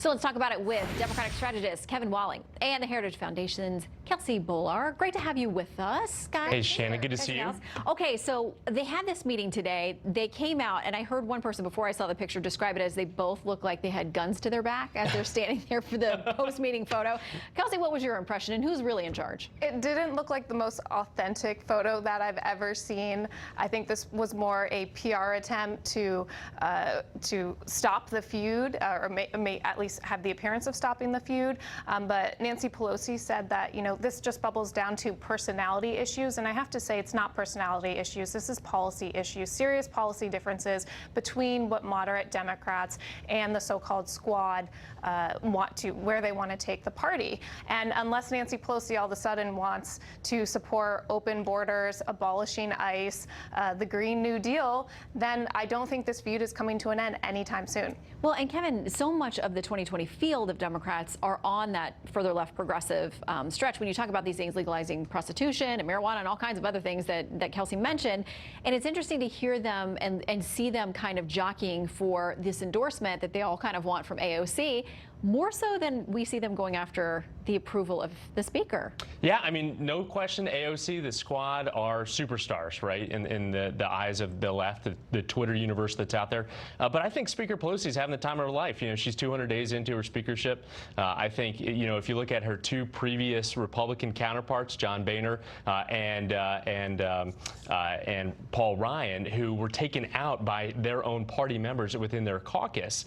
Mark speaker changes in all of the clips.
Speaker 1: So let's talk about it with Democratic strategist Kevin Walling and the Heritage Foundation's Kelsey Bolar. Great to have you with us, guys.
Speaker 2: Hey, Shannon, good to see you.
Speaker 1: Okay, so they had this meeting today. They came out, and I heard one person before I saw the picture describe it as they both look like they had guns to their back as they're standing there for the post-meeting photo. Kelsey, what was your impression, and who's really in charge?
Speaker 3: It didn't look like the most authentic photo that I've ever seen. I think this was more a PR attempt to stop the feud, or may at least have the appearance of stopping the feud. But Nancy Pelosi said that, this just bubbles down to personality issues. And I have to say, it's not personality issues. This is policy issues, serious policy differences between what moderate Democrats and the so-called squad where they want to take the party. And unless Nancy Pelosi all of a sudden wants to support open borders, abolishing ICE, the Green New Deal, then I don't think this feud is coming to an end anytime soon.
Speaker 1: Well, and Kevin, so much of the 2020 field of Democrats are on that further left progressive stretch when you talk about these things, legalizing prostitution and marijuana and all kinds of other things that Kelsey mentioned. And it's interesting to hear them and see them kind of jockeying for this endorsement that they all kind of want from AOC, more so than we see them going after the approval of the speaker.
Speaker 2: Yeah, I mean, no question, AOC, the squad are superstars, right, in the eyes of the left, the Twitter universe that's out there. But I think Speaker Pelosi's having the time of her life. She's 200 days into her speakership. I think, if you look at her two previous Republican counterparts, John Boehner and Paul Ryan, who were taken out by their own party members within their caucus,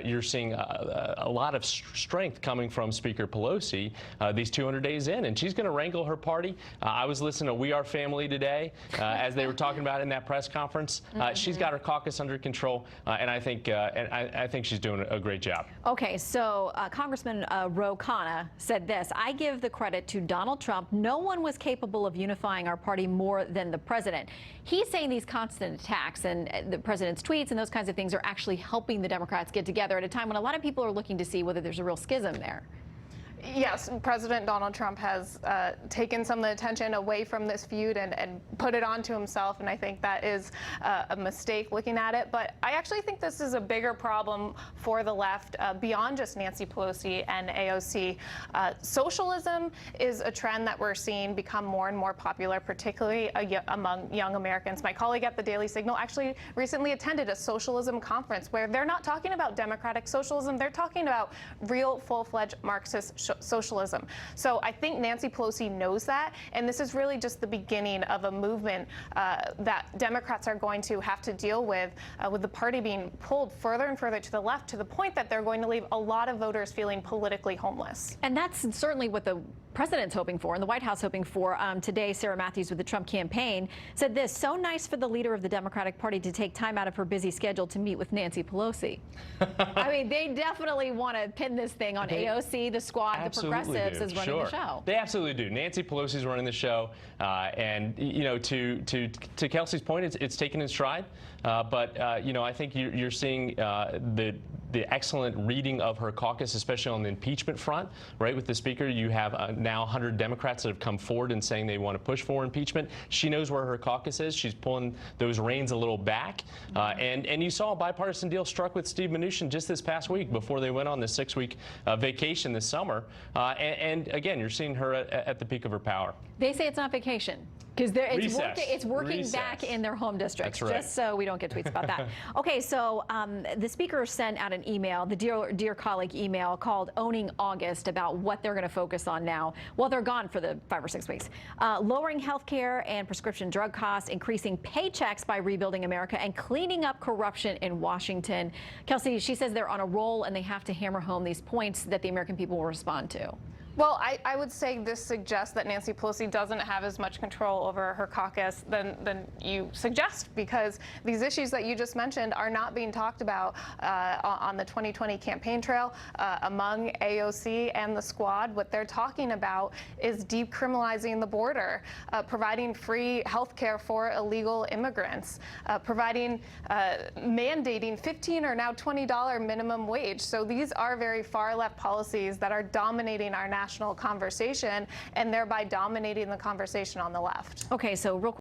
Speaker 2: you're seeing a lot of strength coming from Speaker Pelosi these 200 days in, and she's going to wrangle her party. I was listening to We Are Family today as they were talking about in that press conference. She's got her caucus under control, and I think she's doing a great job.
Speaker 1: Okay, so Congressman Ro Khanna said this: "I give the credit to Donald Trump. No one was capable of unifying our party more than the president." He's saying these constant attacks and the president's tweets and those kinds of things are actually helping the Democrats get together at a time when a lot of people are looking to see whether there's a real schism there.
Speaker 3: Yes, President Donald Trump has taken some of the attention away from this feud and put it onto himself, and I think that is a mistake looking at it. But I actually think this is a bigger problem for the left beyond just Nancy Pelosi and AOC. Socialism is a trend that we're seeing become more and more popular, particularly among young Americans. My colleague at the Daily Signal actually recently attended a socialism conference where they're not talking about democratic socialism, they're talking about real full-fledged Marxist socialism. So I think Nancy Pelosi knows that, and this is really just the beginning of a movement that Democrats are going to have to deal with the party being pulled further and further to the left, to the point that they're going to leave a lot of voters feeling politically homeless.
Speaker 1: And that's certainly what the president's hoping for and the White House hoping for. Today, Sarah Matthews with the Trump campaign said this: "So nice for the leader of the Democratic Party to take time out of her busy schedule to meet with Nancy Pelosi." I mean, they definitely want to pin this thing on AOC, the squad, the progressives is running the show.
Speaker 2: They absolutely do. Nancy Pelosi's running the show, and to Kelsey's point, it's taken in stride. But I think you're seeing the excellent reading of her caucus, especially on the impeachment front, right? With the speaker, you have now 100 Democrats that have come forward and saying they want to push for impeachment. She knows where her caucus is. She's pulling those reins a little back. And you saw a bipartisan deal struck with Steve Mnuchin just this past week before they went on the 6-week vacation this summer. And again, you're seeing her at the peak of her power.
Speaker 1: They say it's not vacation, because it's working back in their home districts.
Speaker 2: That's right.
Speaker 1: Just so we don't get tweets about that. Okay, so the speaker sent out an email, the Dear Colleague email, called Owning August, about what they're going to focus on now while they're gone for the 5 or 6 weeks. Lowering health care and prescription drug costs, increasing paychecks by rebuilding America, and cleaning up corruption in Washington. Kelsey, she says they're on a roll and they have to hammer home these points that the American people will respond to.
Speaker 3: Well, I would say this suggests that Nancy Pelosi doesn't have as much control over her caucus than you suggest, because these issues that you just mentioned are not being talked about on the 2020 campaign trail among AOC and the squad. What they're talking about is decriminalizing the border, providing free health care for illegal immigrants, mandating $15 or now $20 minimum wage. So these are very far left policies that are dominating our national conversation and thereby dominating the conversation on the left.
Speaker 1: Okay, so real quick.